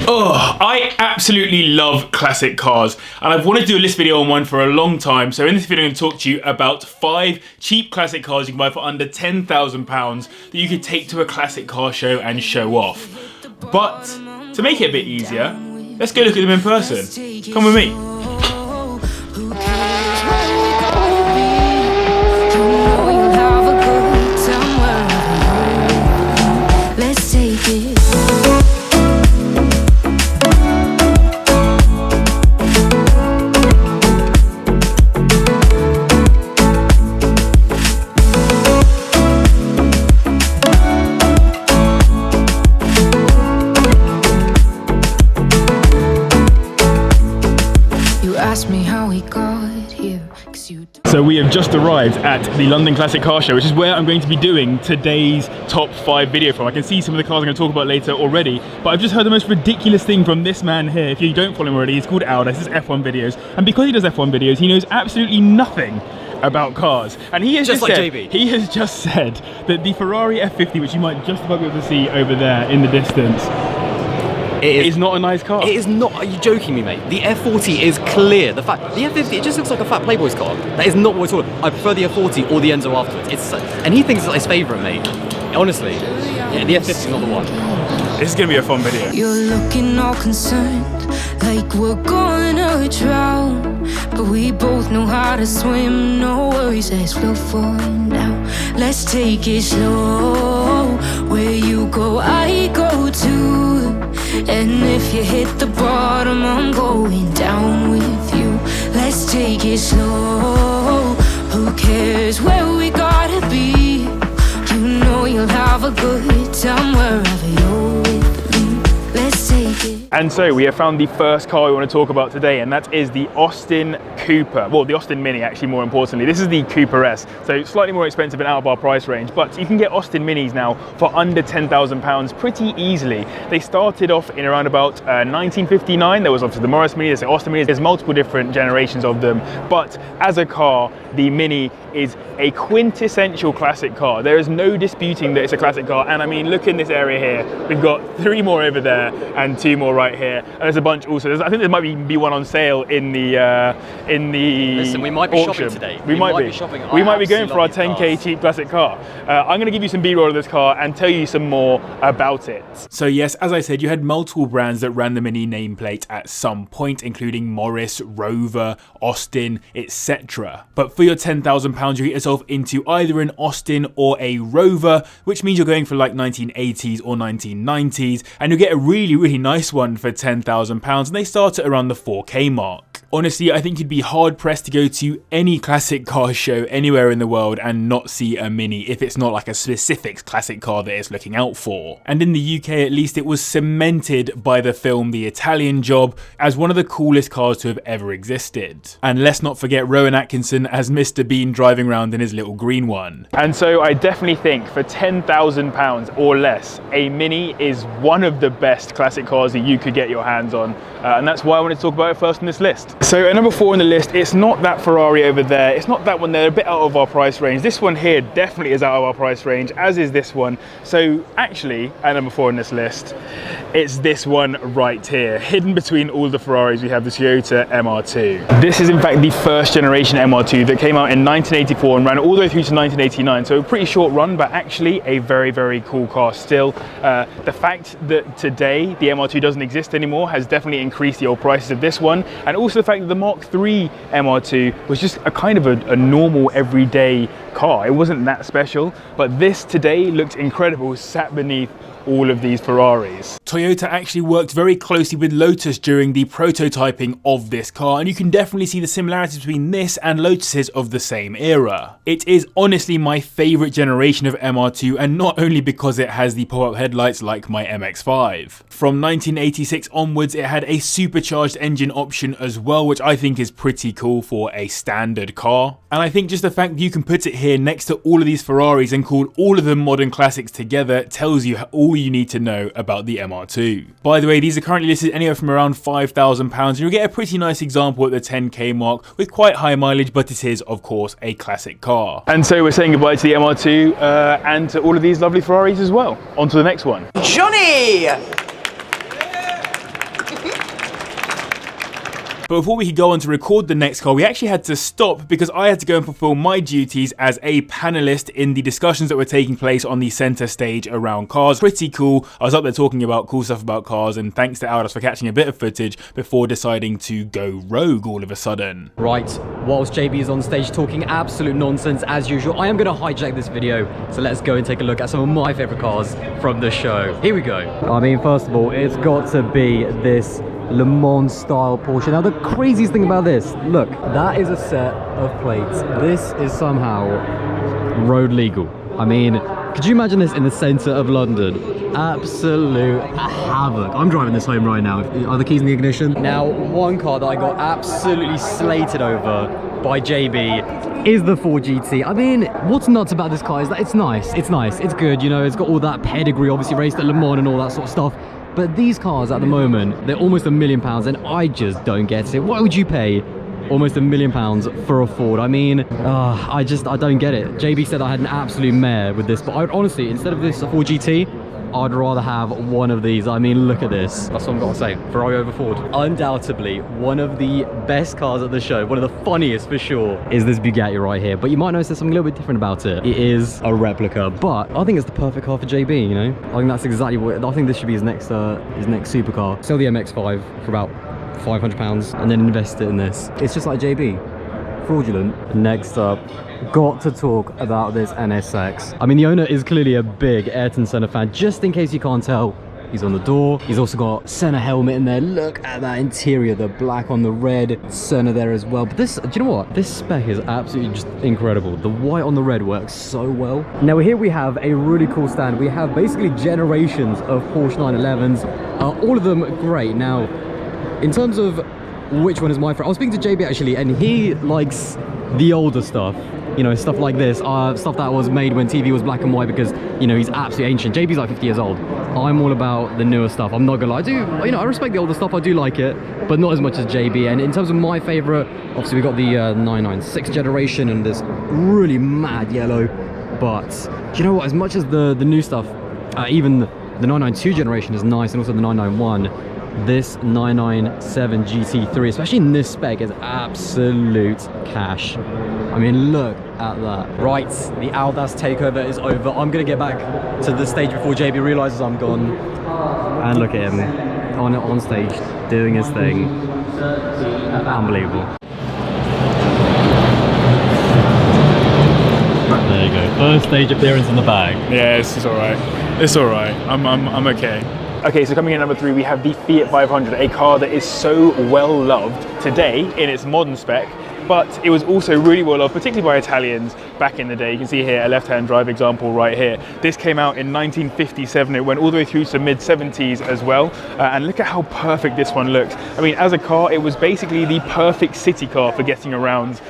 Oh, I absolutely love classic cars, and I've wanted to do a list video on one for a long time. So in this video I'm going to talk to you about 5 cheap classic cars you can buy for under £10,000 that you could take to a classic car show and show off. But to make it a bit easier, let's go look at them in person. Come with me. So we have just arrived at the London Classic Car Show, which is where I'm going to be doing today's top 5 video from. I can see some of the cars I'm going to talk about later already, but I've just heard the most ridiculous thing from this man here. If you don't follow him already, he's called Aldas. This is F1 videos, and because he does F1 videos, he knows absolutely nothing about cars. And he has just like said, JB. He has just said that the Ferrari F50, which you might just about be able to see over there in the distance, it is not a nice car. It is not. Are you joking me, mate? The F40 is clear. The F50, it just looks like a fat Playboy's car. That is not what we're talking about. I prefer the F40 or the Enzo afterwards. And he thinks it's his favourite, mate. Honestly, yeah, the F50 is not the one. This is going to be a fun video. You're looking all concerned, like we're gonna drown. But we both know how to swim, no worries as we'll fall down. Let's take it slow. Where you go, I go too. And if you hit the bottom, I'm going down with you. Let's take it slow. Who cares where we gotta be? You know you'll have a good time wherever you're with me. Let's take it. And so we have found the first car we want to talk about today, and that is the Austin Cooper. Well, the Austin Mini, actually, more importantly. This is the Cooper S, so slightly more expensive and out of our price range, but you can get Austin Minis now for under £10,000 pretty easily. They started off in around about 1959. There was obviously the Morris Mini, there's the Austin Mini, there's multiple different generations of them, but as a car, the Mini is a quintessential classic car. There is no disputing that it's a classic car, and I mean, look in this area here. We've got 3 more over there and 2 more right here, and there's a bunch also. I think there might be one on sale in the Listen, we might be auction. Shopping today. We might be shopping. We might be going for our 10k cheap classic car. I'm going to give you some B-roll of this car and tell you some more about it. So yes, as I said, you had multiple brands that ran the Mini nameplate at some point, including Morris, Rover, Austin, etc. But for your £10,000, you get yourself into either an Austin or a Rover, which means you're going for like 1980s or 1990s, and you'll get a really, really nice one for £10,000, and they start at around the 4k mark. Honestly, I think you'd be hard pressed to go to any classic car show anywhere in the world and not see a Mini if it's not like a specific classic car that it's looking out for. And in the UK at least, it was cemented by the film The Italian Job as one of the coolest cars to have ever existed. And let's not forget Rowan Atkinson as Mr. Bean driving around in his little green one. And so I definitely think for £10,000 or less, a Mini is one of the best classic cars that you could get your hands on. And that's why I wanted to talk about it first on this list. So at number 4 on the list, it's not that Ferrari over there, it's not that one there, a bit out of our price range. This one here definitely is out of our price range, as is this one. So actually, at number 4 on this list, it's this one right here. Hidden between all the Ferraris, we have the Toyota MR2. This is in fact the first generation MR2 that came out in 1984 and ran all the way through to 1989. So a pretty short run, but actually a very, very cool car still. The fact that today the MR2 doesn't exist anymore has definitely increased the old prices of this one, and also the fact that the Mark III MR2 was just a kind of a normal everyday car. It wasn't that special, but this today looked incredible sat beneath all of these Ferraris. Toyota actually worked very closely with Lotus during the prototyping of this car, and you can definitely see the similarities between this and Lotuses of the same era. It is honestly my favourite generation of MR2, and not only because it has the pop-up headlights like my MX-5. From 1986 onwards, it had a supercharged engine option as well, which I think is pretty cool for a standard car. And I think just the fact that you can put it here next to all of these Ferraris and call all of them modern classics together tells you all you need to know about the MR2. By the way, these are currently listed anywhere from around £5,000, and you'll get a pretty nice example at the 10k mark with quite high mileage, but it is of course a classic car. And so we're saying goodbye to the MR2 and to all of these lovely Ferraris as well. On to the next one. Johnny! But before we could go on to record the next car, we actually had to stop because I had to go and fulfill my duties as a panelist in the discussions that were taking place on the center stage around cars. Pretty cool. I was up there talking about cool stuff about cars, and thanks to Aldas for catching a bit of footage before deciding to go rogue all of a sudden. Right, whilst JB is on stage talking absolute nonsense as usual, I am going to hijack this video, so let's go and take a look at some of my favourite cars from the show. Here we go. I mean, first of all, it's got to be this Le Mans style Porsche. Now, the craziest thing about this, look, that is a set of plates. This is somehow road legal. I mean, could you imagine this in the centre of London? Absolute havoc. I'm driving this home right now. Are the keys in the ignition? Now, one car that I got absolutely slated over by JB is the 4GT. I mean, what's nuts about this car is that it's nice, it's good, you know, it's got all that pedigree, obviously raced at Le Mans and all that sort of stuff. But these cars at the moment, they're almost £1 million, and I just don't get it. Why would you pay almost £1 million for a Ford? I mean, I don't get it. JB said I had an absolute mare with this, but I would honestly, instead of this 4GT, I'd rather have one of these. I mean, look at this. That's what I've got to say. Ferrari over Ford. Undoubtedly, one of the best cars at the show, one of the funniest for sure, is this Bugatti right here. But you might notice there's something a little bit different about it. It is a replica, but I think it's the perfect car for JB, you know? I think that's exactly what, I think this should be his next supercar. Sell the MX-5 for about £500 and then invest it in this. It's just like JB. Fraudulent. Next up, got to talk about this NSX. I mean, the owner is clearly a big Ayrton Senna fan. Just in case you can't tell, he's on the door. He's also got Senna helmet in there. Look at that interior, the black on the red. Senna there as well. But this, do you know what? This spec is absolutely just incredible. The white on the red works so well. Now here we have a really cool stand. We have basically generations of Porsche 911s. All of them great. Now, in terms of which one is my favorite, I was speaking to JB actually, and he likes the older stuff. You know, stuff like this, stuff that was made when TV was black and white, because, you know, he's absolutely ancient. JB's like 50 years old. I'm all about the newer stuff. I'm not gonna lie. I respect the older stuff. I do like it, but not as much as JB. And in terms of my favorite, obviously we got the 996 generation and this really mad yellow. But do you know what? As much as the new stuff, even the 992 generation is nice, and also the 991. This 997 GT3, especially in this spec, is absolute cash. I mean, look at that. Right, the Aldas takeover is over. I'm gonna get back to the stage before JB realizes I'm gone. And look at him on stage doing his thing. Unbelievable. There you go. First stage appearance in the bag. Yeah, it's all right. It's all right. I'm okay. Okay, so coming in at number 3, we have the Fiat 500, a car that is so well loved today in its modern spec, but it was also really well loved, particularly by Italians back in the day. You can see here a left-hand drive example right here. This came out in 1957. It went all the way through to mid-70s as well, and look at how perfect this one looks. I mean, as a car, it was basically the perfect city car for getting around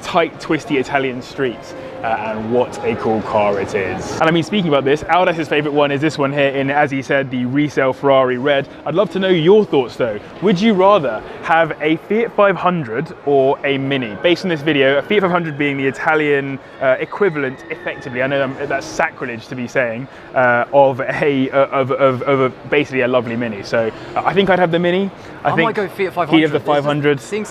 tight, twisty Italian streets. And what a cool car it is. And I mean, speaking about this, Aldas' favorite one is this one here in, as he said, the resale Ferrari red. I'd love to know your thoughts though. Would you rather have a Fiat 500 or a Mini? Based on this video, a Fiat 500 being the Italian equivalent, effectively, I know that's sacrilege to be saying, of basically a lovely Mini. So I think I'd have the Mini. I think might go Fiat 500. He'd have the 500. Seeing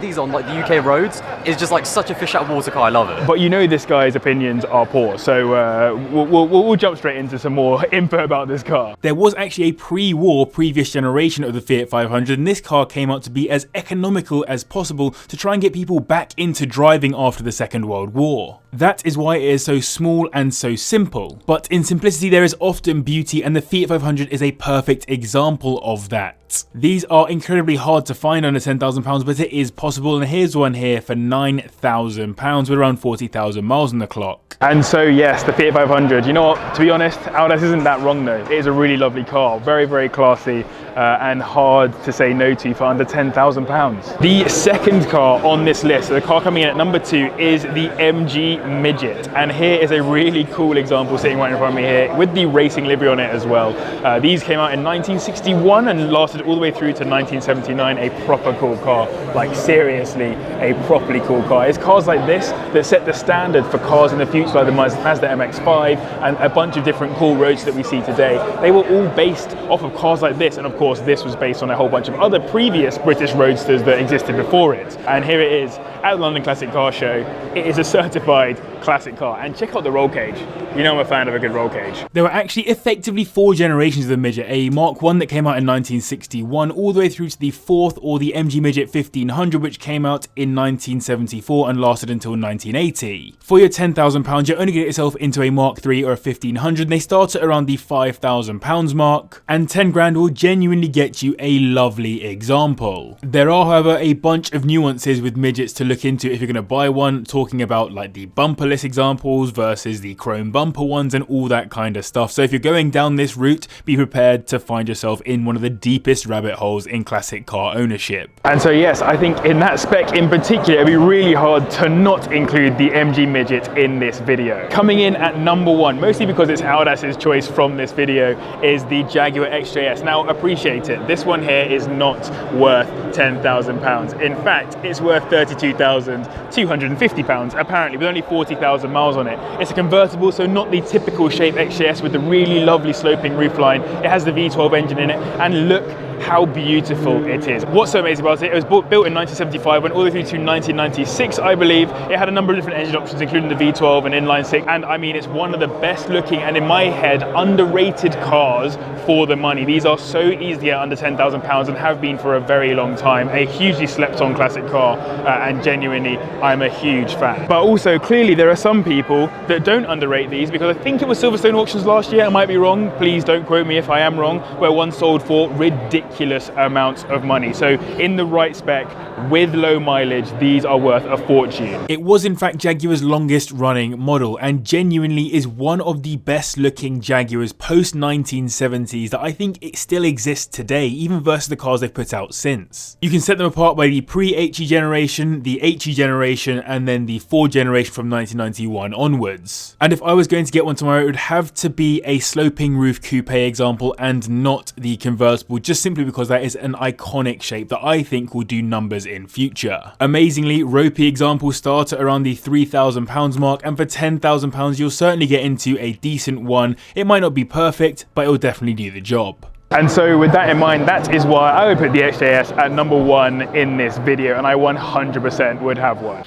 these on like the UK roads is just like such a fish out of water car. I love it. But you know this guy's opinions are poor, so we'll jump straight into some more info about this car. There was actually a pre-war previous generation of the Fiat 500, and this car came out to be as economical as possible to try and get people back into driving after the Second World War. That is why it is so small and so simple. But in simplicity there is often beauty, and the Fiat 500 is a perfect example of that. These are incredibly hard to find under £10,000, but it is possible, and here's one here for £9,000 with around 40,000 miles on the clock. And so yes, the Fiat 500, you know what, to be honest, Aldas isn't that wrong though. It is a really lovely car, very, very classy, and hard to say no to for under £10,000. The second car on this list, so the car coming in at number 2, is the MG midget. And here is a really cool example sitting right in front of me here with the racing livery on it as well. These came out in 1961 and lasted all the way through to 1979. A proper cool car, like seriously a properly cool car. It's cars like this that set the standard for cars in the future, like the Mazda MX-5 and a bunch of different cool roads that we see today. They were all based off of cars like this, and of course this was based on a whole bunch of other previous British roadsters that existed before it. And here it is at the London Classic Car Show. It is a certified classic car, and check out the roll cage. You know I'm a fan of a good roll cage. There were actually effectively 4 generations of the midget, a Mark I that came out in 1961 all the way through to the 4th, or the MG Midget 1500, which came out in 1974 and lasted until 1980. For your £10,000 you're only going to get yourself into a Mark III or a 1500, and they start at around the £5,000 mark, and 10 grand will genuinely get you a lovely example. There are however a bunch of nuances with midgets to look into if you're going to buy one, talking about like the bumperless examples versus the chrome bumper ones and all that kind of stuff. So if you're going down this route, be prepared to find yourself in one of the deepest rabbit holes in classic car ownership. And so yes, I think in that spec in particular, it'd be really hard to not include the MG Midget in this video. Coming in at number 1, mostly because it's Aldas's choice from this video, is the Jaguar XJS. Now appreciate it, this one here is not worth £10,000. In fact, it's worth £32,250 apparently, with only 40,000 miles on it. It's a convertible, so not the typical shape XJS with the really lovely sloping roofline. It has the V12 engine in it, and look how beautiful it is. What's so amazing about it, it was built in 1975, went all the way through to 1996, I believe. It had a number of different engine options, including the V12 and inline 6, and I mean, it's one of the best looking, and in my head, underrated cars for the money. These are so easy to get under £10,000 and have been for a very long time. A hugely slept on classic car, and genuinely, I'm a huge fan. But also, clearly, there are some people that don't underrate these, because I think it was Silverstone auctions last year, I might be wrong, please don't quote me if I am wrong, where one sold for ridiculous amounts of money. So in the right spec, with low mileage, these are worth a fortune. It was in fact Jaguar's longest running model, and genuinely is one of the best looking Jaguars post 1970s that I think it still exists today, even versus the cars they've put out since. You can set them apart by the pre-HE generation, the HE generation, and then the Ford generation from 1991 onwards. And if I was going to get one tomorrow, it would have to be a sloping roof coupe example and not the convertible, just simply because that is an iconic shape that I think will do numbers in future. Amazingly, ropey examples start at around the £3,000 mark, and for £10,000 you'll certainly get into a decent one. It might not be perfect, but it will definitely do the job. And so with that in mind, that is why I would put the XJS at number 1 in this video, and I 100% would have one.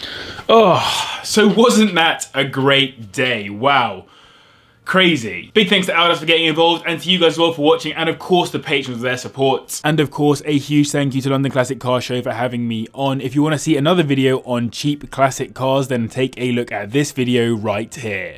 Oh, so wasn't that a great day? Wow. Crazy. Big thanks to Aldas for getting involved, and to you guys as well for watching, and of course the patrons for their support. And of course a huge thank you to London Classic Car Show for having me on. If you want to see another video on cheap classic cars, then take a look at this video right here.